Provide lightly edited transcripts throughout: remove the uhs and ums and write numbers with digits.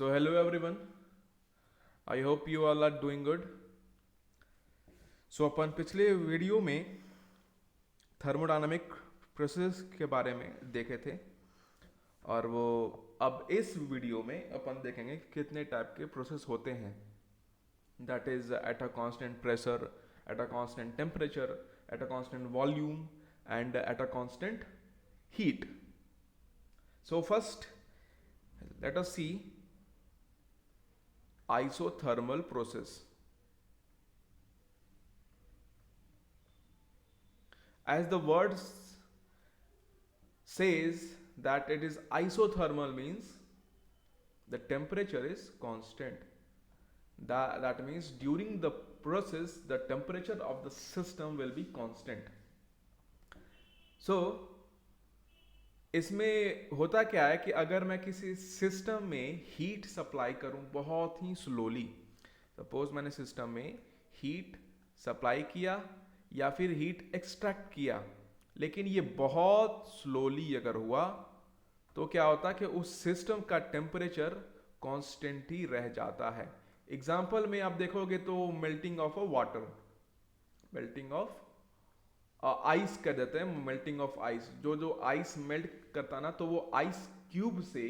So hello everyone. I hope you all are doing good. अपन पिछले video में thermodynamic process के बारे में देखे थे और वो अब इस वीडियो में अपन देखेंगे कि कितने टाइप के प्रोसेस होते हैं. That is at a constant pressure, at a constant temperature, at a constant volume and at a constant heat. So first let us see isothermal process. As the word says that it is isothermal means the temperature is constant. That means during the process the temperature of the system will be constant. So इसमें होता क्या है कि अगर मैं किसी system में heat supply करूं बहुत ही स्लोली, सपोज मैंने सिस्टम में हीट सप्लाई किया या फिर हीट एक्सट्रैक्ट किया, लेकिन ये बहुत स्लोली अगर हुआ तो क्या होता कि उस सिस्टम का टेम्परेचर कांस्टेंट ही रह जाता है. एग्जाम्पल में आप देखोगे तो melting of a water, melting of ice कर देते हैं, मेल्टिंग ऑफ आइस. जो आइस मेल्ट करता ना, तो वो आइस क्यूब से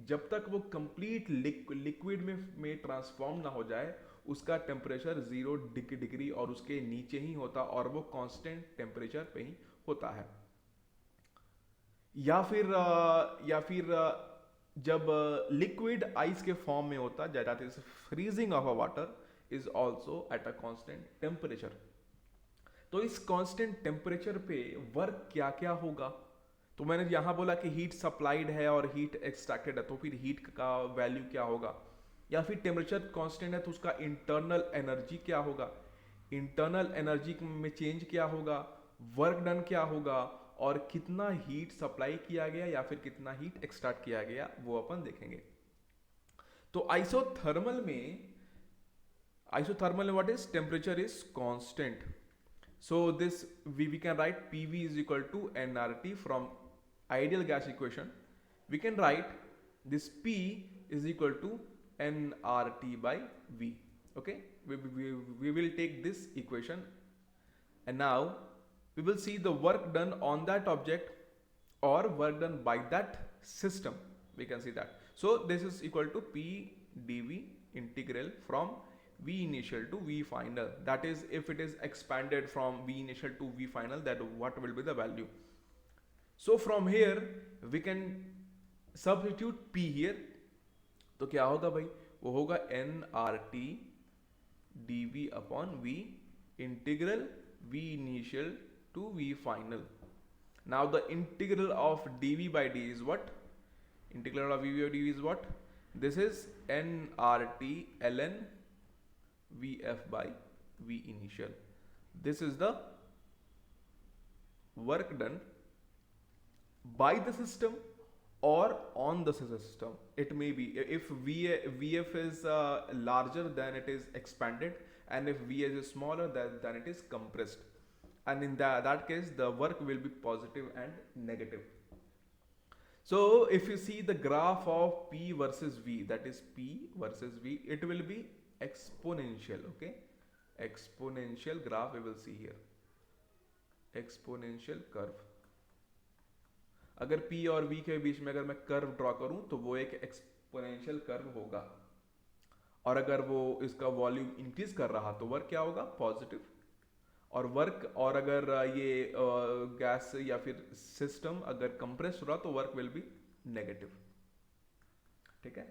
जब तक वो कंप्लीट लिक्विड में ट्रांसफॉर्म ना हो जाए उसका टेम्परेचर 0 डिग्री और उसके नीचे ही होता और वो कांस्टेंट टेम्परेचर पे ही होता है. या फिर जब लिक्विड आइस के फॉर्म में होता, that is freezing of a water is also at a constant temperature. तो इस कांस्टेंट टेम्परेचर पे वर्क क्या क्या होगा, तो मैंने यहां बोला कि हीट सप्लाइड है और हीट एक्सट्रैक्टेड है, तो फिर हीट का वैल्यू क्या होगा. या फिर टेम्परेचर कांस्टेंट है तो उसका इंटरनल एनर्जी क्या होगा, इंटरनल एनर्जी में चेंज क्या होगा, वर्क डन क्या होगा और कितना हीट सप्लाई किया गया या फिर कितना हीट एक्सट्रैक्ट किया गया वो अपन देखेंगे. तो isothermal what is, temperature is constant. So this we can write PV is equal to nRT from ideal gas equation. We can write this P is equal to nRT by V. Okay, we will take this equation and now we will see the work done on that object or work done by that system. We can see that. So this is equal to P dV integral from V initial to V final. That is, if it is expanded from V initial to V final, that what will be the value. So from here we can substitute P here. तो क्या होगा भाई, वो होगा N R T D V upon V integral V initial to V final. Now the integral of dV by d is what? Integral of V by dV is what? This is nRT ln Vf by V initial. This is the work done by the system or on the system. It may be if Vf is larger then it is expanded, and if Vs is smaller then it is compressed, and in that case the work will be positive and negative. So if you see the graph of P versus V, that is P versus V, it will be exponential. Okay, exponential graph we will see here, exponential curve. अगर P और V के बीच में अगर मैं curve draw करूं तो वो एक एक्सपोनेंशियल कर्व होगा, और अगर वो इसका वॉल्यूम इंक्रीज कर रहा तो वर्क क्या होगा, पॉजिटिव. और अगर ये गैस या फिर सिस्टम अगर कंप्रेस हो रहा तो वर्क विल बी नेगेटिव. ठीक है,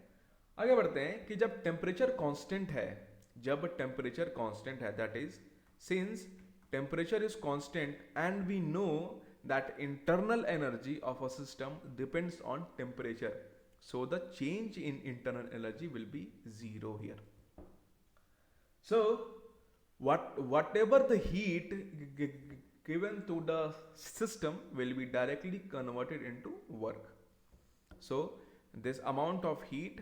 आगे बढ़ते हैं कि जब टेम्परेचर कांस्टेंट है, जब टेम्परेचर कांस्टेंट है, that is since temperature is constant and we know that internal energy of a system depends on temperature, so the change in internal energy will be zero here. So whatever the heat given to the system will be directly converted into work. So this amount of heat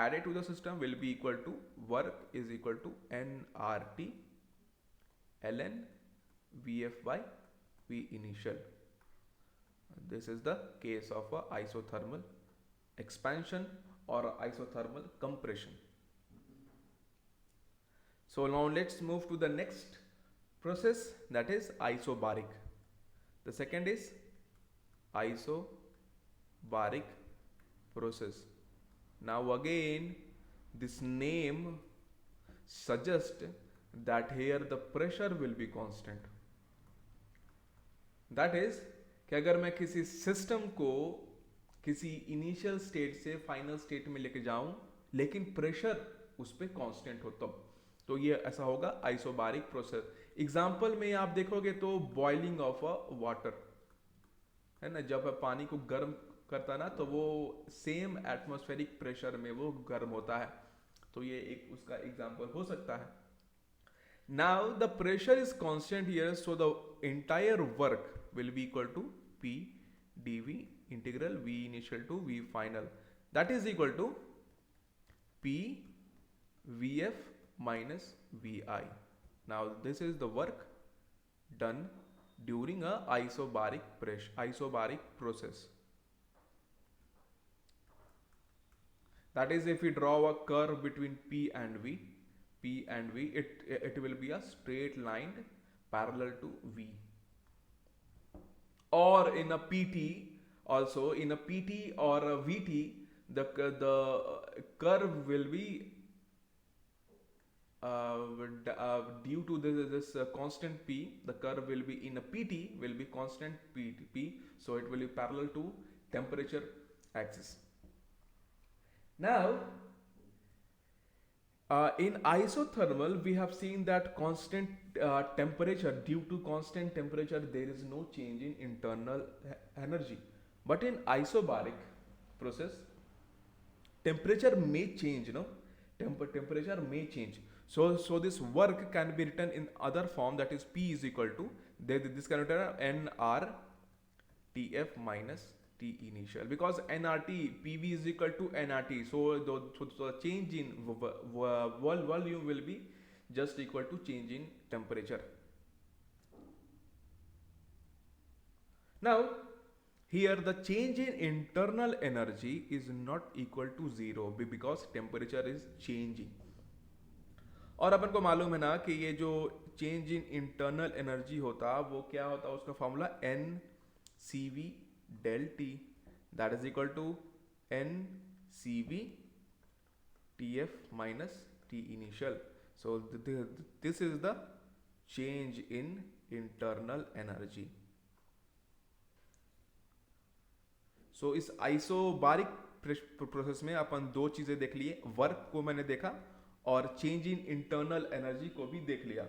added to the system will be equal to work is equal to nRT ln Vf by V initial. This is the case of a isothermal expansion or isothermal compression. So now let's move to the next process, that is isobaric. The second is isobaric process. Now again, this name suggests that here the pressure will be constant. That is कि अगर मैं किसी system को किसी initial state से final state में लेके जाऊं लेकिन प्रेशर उस पर कांस्टेंट हो तब, तो ये ऐसा होगा आइसोबारिक प्रोसेस. एग्जांपल में आप देखोगे तो बॉइलिंग ऑफ अ वाटर है ना, जब पानी को गर्म करता है ना तो वो सेम एटमॉस्फेरिक प्रेशर में वो गर्म होता है, तो ये एक उसका एग्जांपल हो सकता है. Now the pressure is constant here, so the entire work will be equal to P dV integral V initial to V final, that is equal to P Vf minus Vi. Now this is the work done during a isobaric process. That is, if we draw a curve between P and V, it will be a straight line parallel to V. Or in a PT, also in a PT or a VT, the curve will be due to this constant P, the curve will be in a PT will be constant P, so it will be parallel to temperature axis. Now in isothermal we have seen that constant temperature, due to constant temperature there is no change in internal energy, but in isobaric process temperature may change, no, temperature may change. So this work can be written in other form, that is P is equal to this can be written NR TF minus T initial, because nRT PV is equal to nRT, so the change in volume will be just equal to change in temperature. Now here the change in internal energy is not equal to 0 because temperature is changing. और अपन को मालूम है ना कि ये जो change in internal energy होता वो क्या होता, उसका formula N C V del T, that is equal to N CV TF minus T initial. So this is the change in internal energy. So इस आइसोबारिक प्रोसेस में अपन दो चीजें देख लिए, वर्क को मैंने देखा और चेंज इन इंटरनल एनर्जी को भी देख लिया.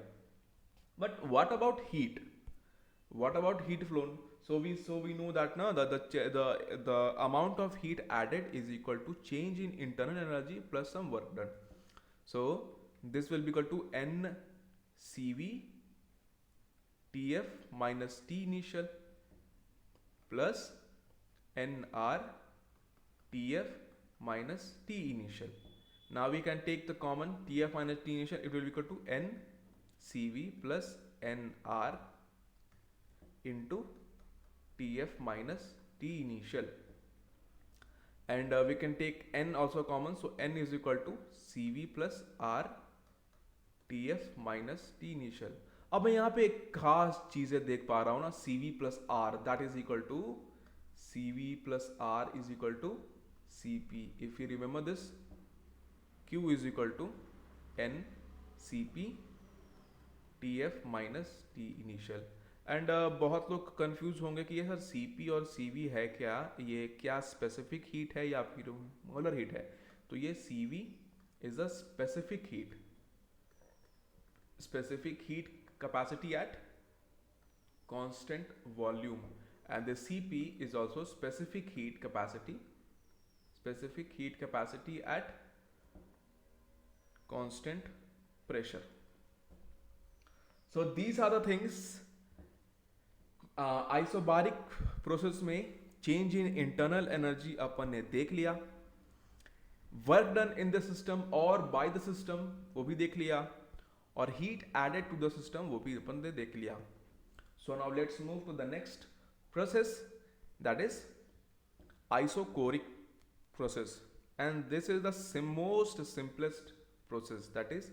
But what about heat, what about heat flow? So we know that now the amount of heat added is equal to change in internal energy plus some work done. So this will be equal to N CV TF minus T initial plus NR TF minus T initial. Now we can take the common TF minus T initial, it will be equal to N CV plus NR into TF minus T initial, and we can take N also common, so N is equal to CV plus R TF minus T initial. अब मैं यहाँ पे एक खास चीजें देख पा रहा हूँ ना, CV plus R that is equal to CV plus R is equal to CP. If you remember this, Q is equal to N CP TF minus T initial. And बहुत लोग कंफ्यूज होंगे कि ये सर CP और CV है क्या, ये क्या स्पेसिफिक हीट है या फिर मोलर हीट है. तो ये CV is a specific heat capacity at constant volume, and the CP is also specific heat capacity at constant pressure. So these are the things. Isobaric process में change in internal energy अपन ने देख लिया, work done in the system और by the system वो भी देख लिया, और heat added to the system वो भी अपन ने देख लिया. So now let's move to the next process, that is isochoric process. and this is the most simplest process, that is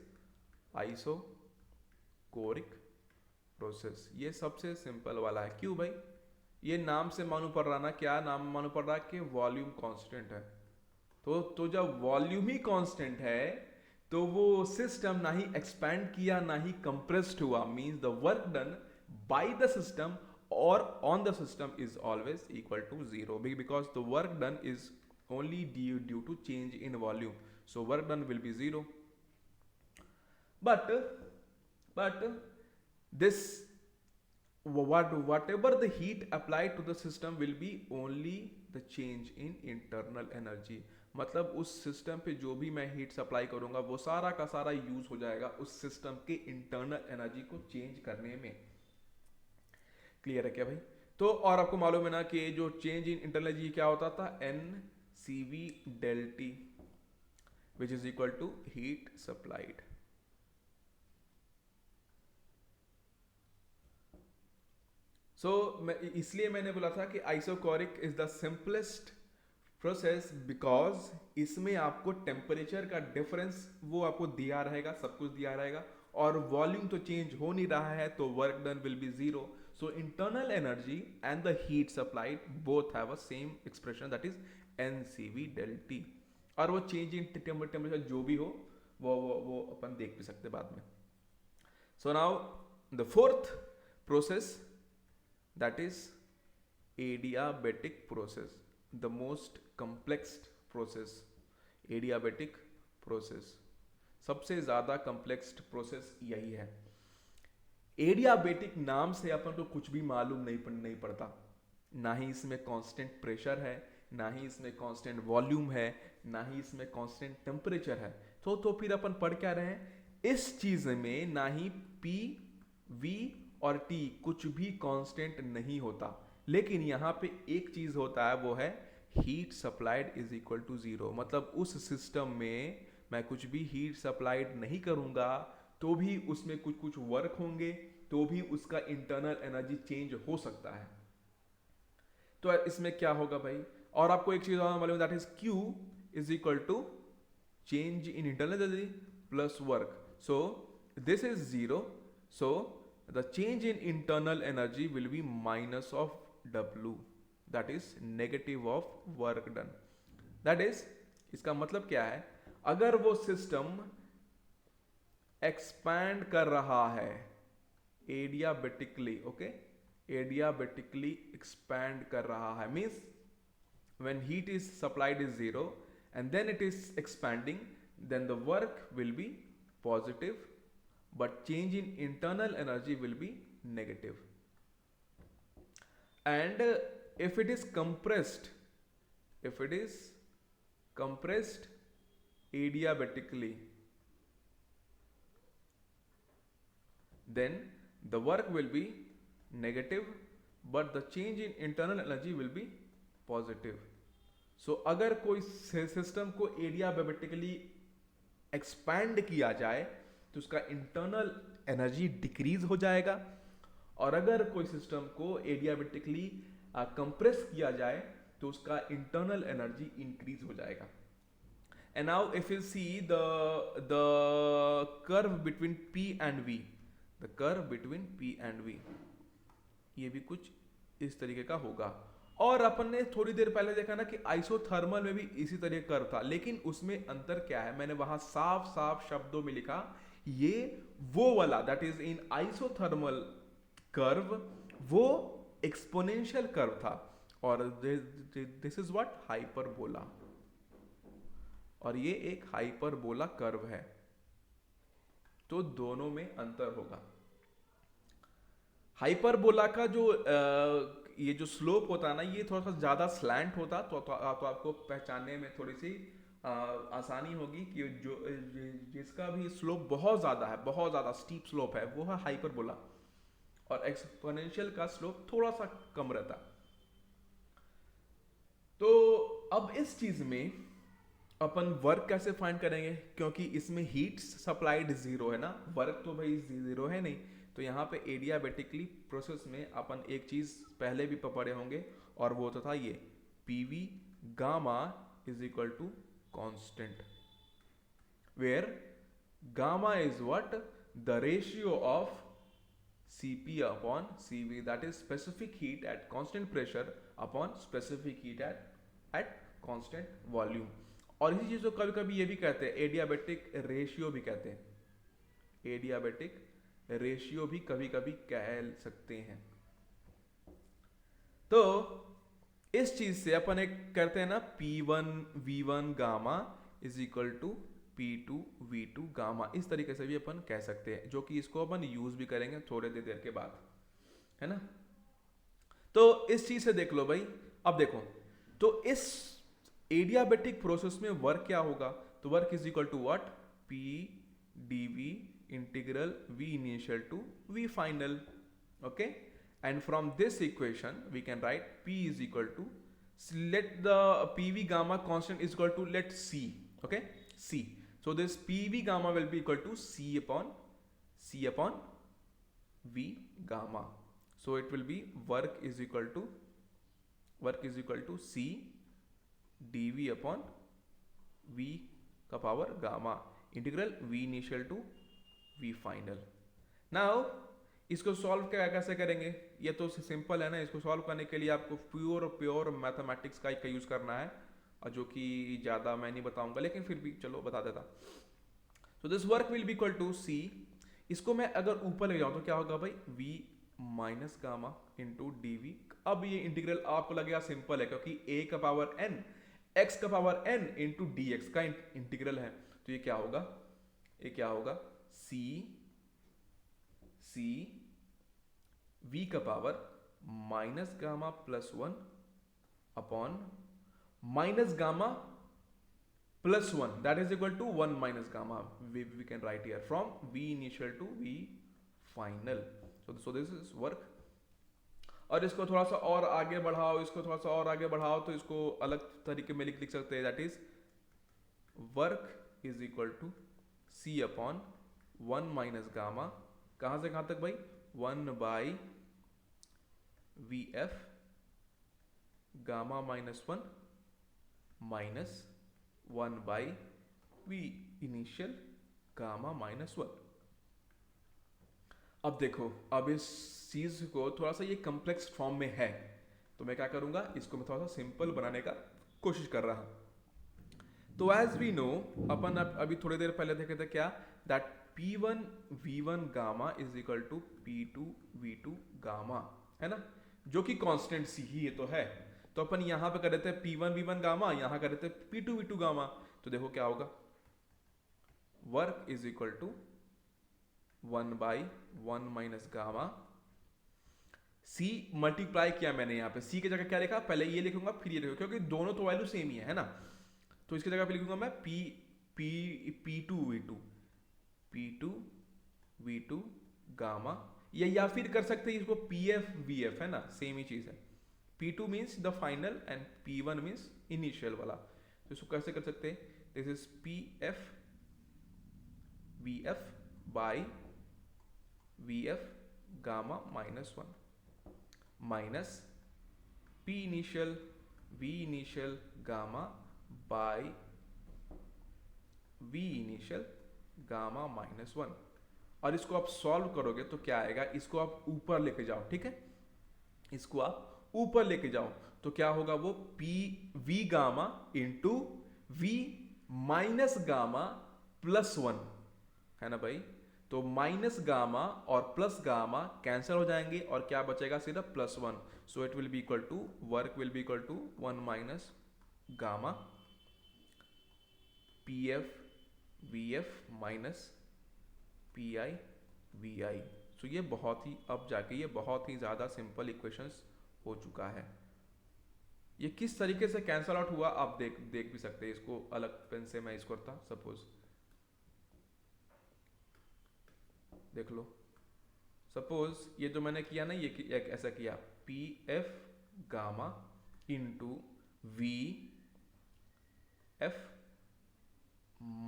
isochoric process. ये सबसे सिंपल वाला है। क्यों भाई? ये नाम से मालूम पड़ रहा ना, क्या नाम मालूम पड़ रहा है कि वॉल्यूम कांस्टेंट है। तो जब वॉल्यूम ही कांस्टेंट है तो वो सिस्टम ना ही एक्सपैंड किया ना ही कंप्रेस्ड हुआ, means the work done by the system or on the system is always equal to zero, because the work done is only due to change in volume, so work done will be zero. But this whatever the heat applied to the system will be only the change in internal energy, मतलब उस system पे जो भी मैं heat supply करूंगा वो सारा का सारा यूज हो जाएगा उस सिस्टम के इंटरनल एनर्जी को चेंज करने में। क्लियर है क्या भाई? तो और आपको मालूम है ना कि जो चेंज इन इंटरनल एनर्जी क्या होता था, N C V del T, which is equal to heat supplied. So इसलिए मैंने बोला था कि isochoric is the simplest process, because इसमें आपको टेम्परेचर का डिफरेंस वो आपको दिया रहेगा, सब कुछ दिया रहेगा, और वॉल्यूम तो चेंज हो नहीं रहा है, तो work done will be zero. So internal energy and the heat supplied both have a same expression, that is NCV del T, और वो चेंज इन टेम्परेचर जो भी हो वो अपन देख भी सकते बाद में। So now the fourth process, that is adiabatic process, the most complex process। adiabatic process सबसे ज्यादा कॉम्प्लेक्स प्रोसेस यही है। एडियाबेटिक नाम से अपन को कुछ भी मालूम नहीं पड़ता, ना ही इसमें कांस्टेंट प्रेशर है, ना ही इसमें कांस्टेंट वॉल्यूम है, ना ही इसमें कांस्टेंट टेम्परेचर है। तो फिर अपन पढ़ क्या रहे हैं, इस चीज में ना ही पी वी और टी कुछ भी कांस्टेंट नहीं होता, लेकिन यहाँ पे एक चीज होता है, वो है heat supplied is equal to zero. मतलब उस सिस्टम में मैं कुछ भी हीट सप्लाइड नहीं करूंगा तो भी उसमें कुछ वर्क होंगे, तो भी उसका इंटरनल एनर्जी चेंज हो सकता है। तो इसमें क्या होगा भाई, और आपको एक चीज और मालूम, that is Q is equal to change in internal energy plus work. So this is zero, so the change in internal energy will be minus of W, that is negative of work done. That is, इसका मतलब क्या है, अगर वो system expand कर रहा है adiabatically, okay, adiabatically expand कर रहा है, means when heat is supplied is zero and then it is expanding, then the work will be positive but change in internal energy will be negative. And if it is compressed adiabatically, then the work will be negative but the change in internal energy will be positive. So अगर कोई system को adiabatically expand किया जाए तो उसका internal energy decrease हो जाएगा, और अगर कोई सिस्टम को एडियाबेटिकली कंप्रेस किया जाए तो उसका इंटरनल एनर्जी इंक्रीज हो जाएगा। And now if you see the curve between P and V, the curve between P and V, ये भी कुछ इस तरीके का होगा। और अपन ने थोड़ी देर पहले देखा ना कि आइसोथर्मल में भी इसी तरह कर्व था, लेकिन उसमें अंतर क्या है, मैंने वहां साफ साफ शब्दों में लिखा, ये वो वाला, that is in isothermal curve, वो एक्सपोनेंशियल कर्व था, और दिस इज व्हाट हाइपरबोला, और ये एक हाइपरबोला कर्व है। तो दोनों में अंतर होगा। हाइपरबोला का जो ये जो स्लोप होता है ना, ये थोड़ा सा ज्यादा स्लैंट होता, तो आपको पहचानने में थोड़ी सी आसानी होगी कि जो जिसका भी स्लोप बहुत ज्यादा है, बहुत ज्यादा स्टीप स्लोप है, वो है हाइपरबोला, और एक्सपोनेंशियल का स्लोप थोड़ा सा कम रहता। तो अब इस चीज में अपन वर्क कैसे फाइंड करेंगे, क्योंकि इसमें हीट सप्लाइड जीरो है ना, वर्क तो भाई जीरो है नहीं। तो यहाँ पे एडियाबेटिकली प्रोसेस में अपन एक चीज पहले भी पढ़े होंगे, और वो तो था ये PV gamma is equal to constant, where gamma is what? The ratio of Cp upon Cv, that is specific heat at constant pressure upon specific heat at constant volume. और इसी चीज को कभी कभी ये भी कहते हैं एडियाबेटिक रेशियो भी कहते हैं, एडियाबेटिक रेशियो भी कभी कभी कह सकते हैं। तो इस चीज से अपन एक करते हैं ना, P1 V1 gamma is equal to P2 V2 gamma, इस तरीके से भी अपन कह सकते हैं, जो कि इसको अपन यूज भी करेंगे थोड़े देर के बाद, है ना। तो इस चीज से देख लो भाई। अब देखो, तो इस एडियाबेटिक प्रोसेस में वर्क क्या होगा? तो work is equal to what? P dV integral V initial to V final, okay? And from this equation we can write P is equal to, let the PV gamma constant is equal to, let C, okay, C. So this PV gamma will be equal to C upon V gamma. So it will be work is equal to C dV upon V का power gamma integral V initial to V final. Now इसको solve कैसे करेंगे? ये तो simple है ना। इसको solve करने के लिए आपको प्योर मैथमेटिक्स का यूज करना है, और जो कि ज्यादा मैं नहीं बताऊंगा, लेकिन फिर भी चलो बता देता। तो this work will be equal to C, इसको मैं अगर ऊपर ले जाऊं तो क्या होगा भाई? V minus gamma into D. अब ये इंटीग्रल आपको लगेगा सिंपल है, क्योंकि a का पावर n x का power n into D X का इंटीग्रल है। तो ये क्या होगा? सी v का power minus gamma plus 1 upon minus gamma plus 1, that is equal to 1 minus gamma. We can write here from v initial to v final. So this is work. और इसको थोड़ा सा और आगे बढ़ाओ, तो इसको अलग तरीके में लिख सकते हैं, that is work is equal to C upon 1 minus gamma, कहां से कहां तक भाई? 1 by V F gamma minus 1 minus 1 by V initial gamma minus 1। अब देखो, अब इस चीज को थोड़ा सा ये कॉम्प्लेक्स फॉर्म में है, तो मैं क्या करूंगा, इसको मैं थोड़ा सा सिंपल बनाने का कोशिश कर रहा हूं। तो एज वी नो, अपन अभी थोड़ी देर पहले देखे थे क्या, that P1 V1 gamma is equal to P2 V2 gamma, है ना, जो कि कांस्टेंट सी ही ये तो है। तो अपन यहां पे कर देते हैं P1 V1 गामा, यहां कर देते हैं P2 V2 गामा। तो देखो क्या होगा, work is equal to 1 by 1 minus gamma, C multiply किया मैंने यहाँ पे, सी की जगह क्या लिखा, पहले ये लिखूंगा फिर ये लिखूंगा, क्योंकि दोनों तो वैल्यू सेम ही है ना। तो इसकी जगह पे लिखूंगा मैं P2 V2 गामा, या फिर कर सकते हैं इसको PF VF, है ना, सेम ही चीज है। P2 means the final and P1 means initial वाला। तो इसको कैसे कर सकते हैं, this is PF VF by VF gamma minus 1 minus P initial V initial gamma by V initial gamma minus 1। और इसको आप सॉल्व करोगे तो क्या आएगा, इसको आप ऊपर लेके जाओ, ठीक है, इसको आप ऊपर लेके जाओ तो क्या होगा, वो V gamma into V minus gamma plus 1, है ना भाई। तो माइनस गामा और प्लस गामा कैंसिल हो जाएंगे और क्या बचेगा, सिर्फ plus 1। So it will be equal to, work will be equal to 1 minus gamma PF VF minus PI VI। So ये बहुत ही, अब जाके ये बहुत ही ज्यादा सिंपल इक्वेशंस हो चुका है। ये किस तरीके से कैंसिल आउट हुआ आप देख भी सकते हैं। इसको अलग पेन से मैं इसको करता, सपोज देख लो, सपोज ये जो मैंने किया ना, ये ऐसा किया, PF gamma into VF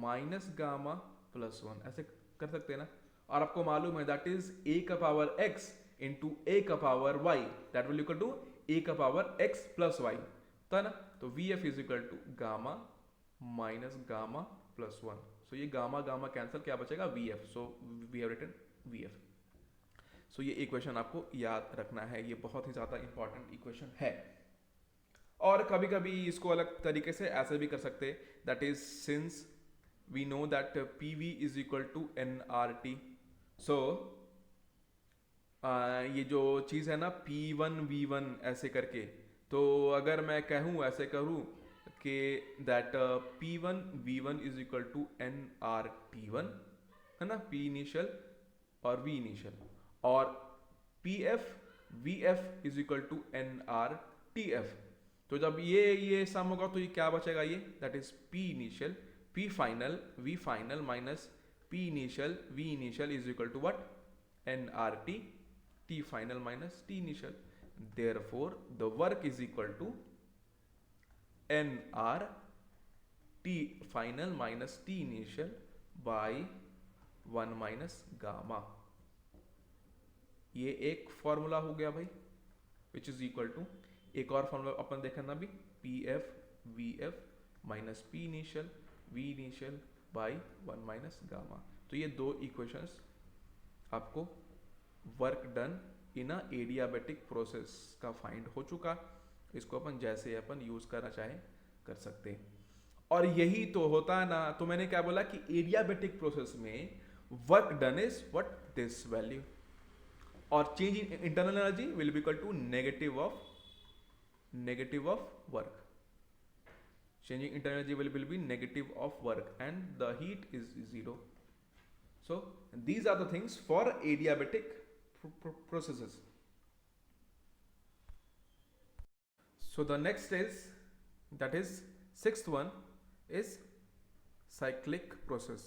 minus gamma plus 1, ऐसे कर सकते हैं ना। और आपको मालूम है दैट इज a का पावर x इंटू a का power y, that will equal to a का पावर x प्लस y, तो है ना। तो VF is equal to gamma minus gamma plus one. So ये गामा गामा कैंसिल, क्या बचेगा V F. So we have written V F. So ये equation आपको याद रखना है, ये बहुत ही ज़्यादा इंपॉर्टेंट इक्वेशन है। और कभी कभी इसको अलग तरीके से ऐसे भी कर सकते, that is since we know that P V is equal to N R T. So ये जो चीज़ है ना P1 V1 ऐसे करके, तो अगर मैं कहूँ ऐसे करूँ कि that P1 V1 is equal to NRT1, है ना, P इनिशियल और V इनिशियल, और PF VF is equal to NRTF। तो जब ये सम होगा तो ये क्या बचेगा, ये that is P initial P final V final minus P initial V initial is equal to what, NRT T final minus T initial. Therefore, the work is equal to NR T final minus T initial by 1 minus gamma. ये एक formula हो गया भाई, विच is equal to, एक और formula अपन देखना भी, P F V F minus P initial V initial by 1 minus gamma. तो ये दो इक्वेशंस आपको work done in a adiabatic process का फाइंड हो चुका। इसको अपन जैसे अपन यूज करना चाहे कर सकते हैं। और यही तो होता है ना, तो मैंने क्या बोला कि एडियाबेटिक प्रोसेस में work done is what, this value, और change in internal energy will be equal to negative of work. Changing internal energy will be negative of work and the heat is zero. So these are the things for adiabatic processes. So the next is, that is sixth one, is cyclic process.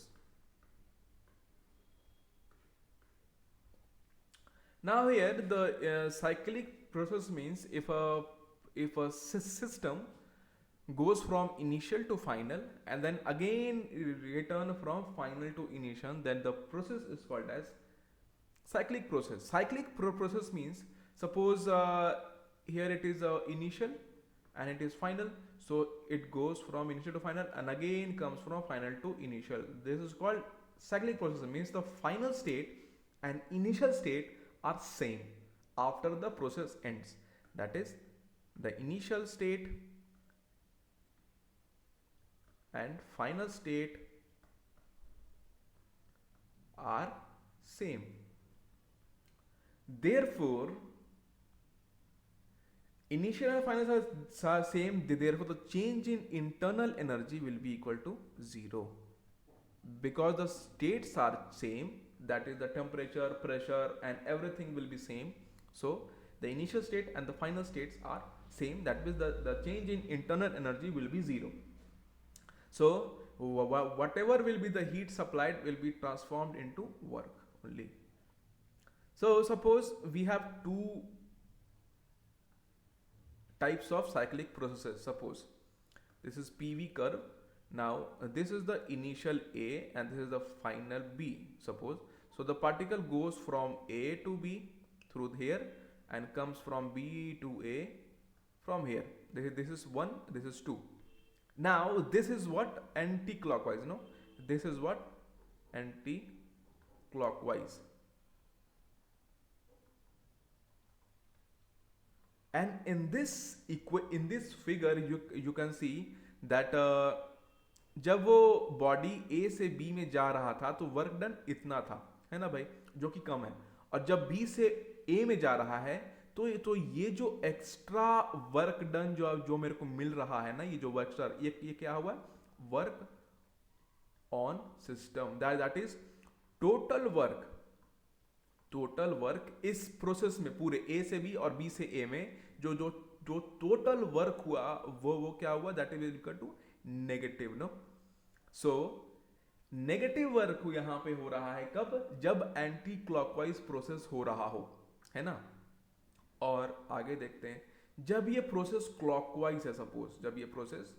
Now here the cyclic process means if a system goes from initial to final and then again return from final to initial, then the process is called as cyclic process. Cyclic process means, suppose here it is initial and it is final, so it goes from initial to final and again comes from final to initial. This is called cyclic process. Means the final state and initial state are same after the process ends. That is, the initial state and final state are same. Therefore, initial and final are same, therefore the change in internal energy will be equal to 0, because the states are same, that is the temperature, pressure and everything will be same. So the initial state and the final states are same, that means the change in internal energy will be 0. So whatever will be the heat supplied will be transformed into work only. So suppose we have two types of cyclic processes. Suppose this is PV curve. Now this is the initial A and this is the final B. Suppose, so the particle goes from A to B through here and comes from B to A from here. This is 1, this is 2. Now this is what, anti-clockwise, no, this is what, anti-clockwise. And in this figure you can see that जब वो body A से B में जा रहा था तो work done इतना था, है ना भाई, जो कि कम है। और जब B से A में जा रहा है तो ये जो एक्स्ट्रा वर्क डन जो मेरे को मिल रहा है ना, ये जो वर्क, ये क्या हुआ, work on system, that is total work इस प्रोसेस में, पूरे A से B और B से A में जो टोटल वर्क हुआ वो क्या हुआ, that is equal to negative, no. So negative work यहां पे हो रहा है कब, जब एंटी क्लॉकवाइज प्रोसेस हो रहा हो, है ना। और आगे देखते हैं, जब ये प्रोसेस क्लॉकवाइज है, सपोज जब ये प्रोसेस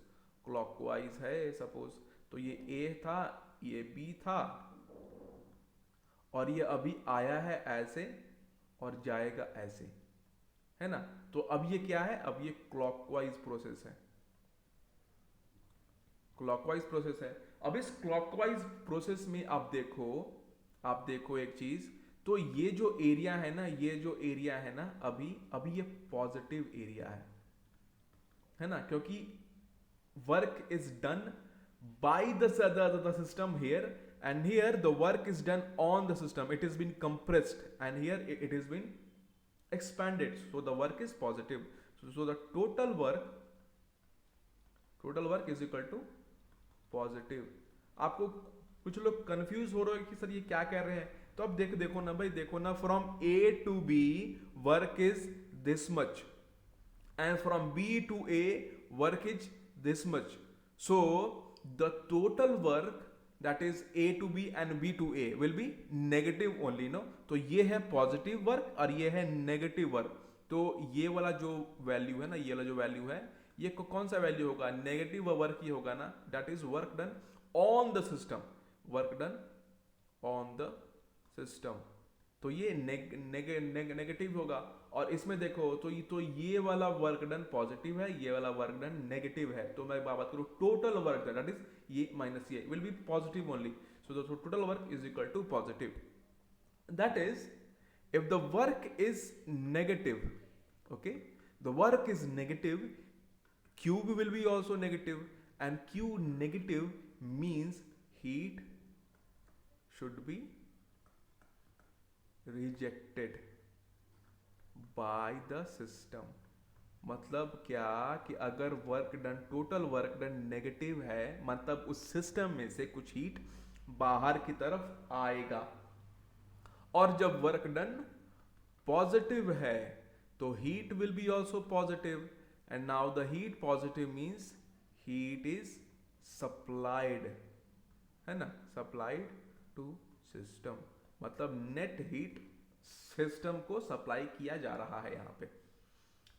क्लॉकवाइज है सपोज, तो ये A था, ये B था, और ये अभी आया है ऐसे और जाएगा ऐसे, है ना। तो अब ये क्या है, अब ये क्लॉकवाइज प्रोसेस है, क्लॉकवाइज प्रोसेस है। अब इस क्लॉकवाइज प्रोसेस में आप देखो एक चीज, तो ये जो एरिया है ना, अभी ये पॉजिटिव एरिया है ना, क्योंकि work is done by the system here, and here the work is done on the system. It has been compressed and here it has been expanded, so the work is positive. So the total work is equal to positive. आपको कुछ लोग confuse हो रहे हो कि sir ये क्या कह रहे हैं, तो अब देखो ना भाई, देखो ना, from A to B work is this much and from B to A work is this much. So the total work that is A to B and B to A will be negative only, no? तो ये है positive work और ये है negative work. तो ये वाला जो वैल्यू है ना, ये वाला जो वैल्यू है, ये कौन सा वैल्यू होगा? नेगेटिव वर्क ही होगा ना, that is work done on the system, work done on the system. तो ये नेगेटिव होगा। और इसमें देखो तो ये वाला वर्क डन पॉजिटिव है, ये वाला वर्क डन नेगेटिव है। तो मैं बात करूं total work done, that is ये माइनस ये will be positive only. So the total work is equal to positive. That is if the work is negative, okay, the work is negative, Q will be also negative, and Q negative means heat should be rejected by the system. मतलब क्या कि अगर work done, total work done negative है, मतलब उस system में से कुछ हीट बाहर की तरफ आएगा। और जब वर्क डन पॉजिटिव है तो heat will be also positive, and now the heat positive means heat is supplied, है ना, सप्लाइड टू सिस्टम, मतलब नेट हीट सिस्टम को सप्लाई किया जा रहा है यहां पे।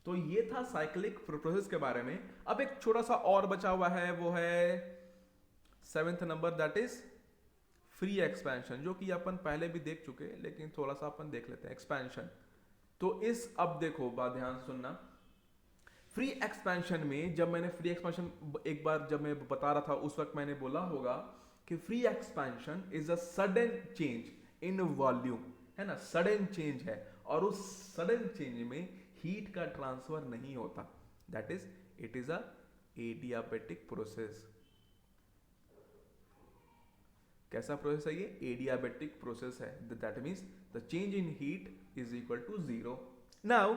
तो ये था साइक्लिक प्रोसेस के बारे में। अब एक छोटा सा और बचा हुआ है, वो है 7th number, that is free expansion, जो कि अपन पहले भी देख चुके हैं, लेकिन थोड़ा सा अपन देख लेते हैं एक्सपेंशन। तो इस, अब देखो बात ध्यान से सुनना, फ्री एक्सपेंशन में जब मैंने फ्री एक्सपेंशन एक बार जब मैं बता रहा था, उस वक्त मैंने बोला होगा कि free expansion is a sudden change in volume, है ना, सडन चेंज है, और उस सडन चेंज में हीट का ट्रांसफर नहीं होता, that is it is a adiabatic process. कैसा प्रोसेस है ये? एडियाबैटिक प्रोसेस है, that means the change in heat is equal to 0। Now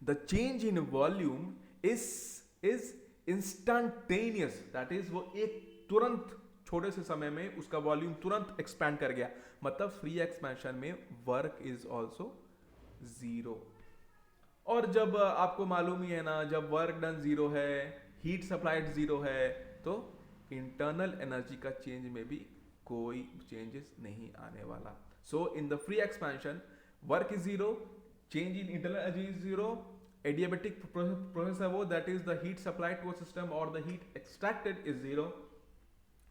the change in volume is instantaneous, that is वो एक तुरंत छोटे से समय में उसका वॉल्यूम तुरंत एक्सपैंड कर गया, मतलब फ्री एक्सपेंशन में वर्क इज ऑल्सो 0। और जब आपको मालूम ही है ना, जब वर्क डन 0 है, हीट सप्लाइड 0 है, तो इंटरनल एनर्जी का चेंज में भी कोई चेंजेस नहीं आने वाला। So in the free expansion work is 0, change in internal energy is 0, adiabatic process है वो, that is the heat supplied to a system और the heat extracted is 0।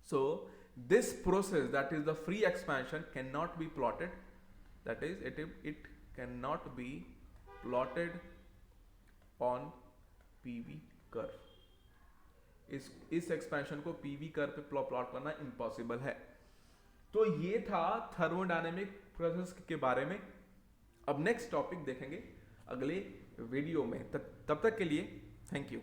So this process, that is the free expansion, cannot be plotted, that is it cannot be plotted on PV curve। इस expansion को PV curve पे plot करना impossible है। तो ये था thermodynamic process के बारे में। अब नेक्स्ट टॉपिक देखेंगे अगले वीडियो में, तब तक के लिए थैंक यू।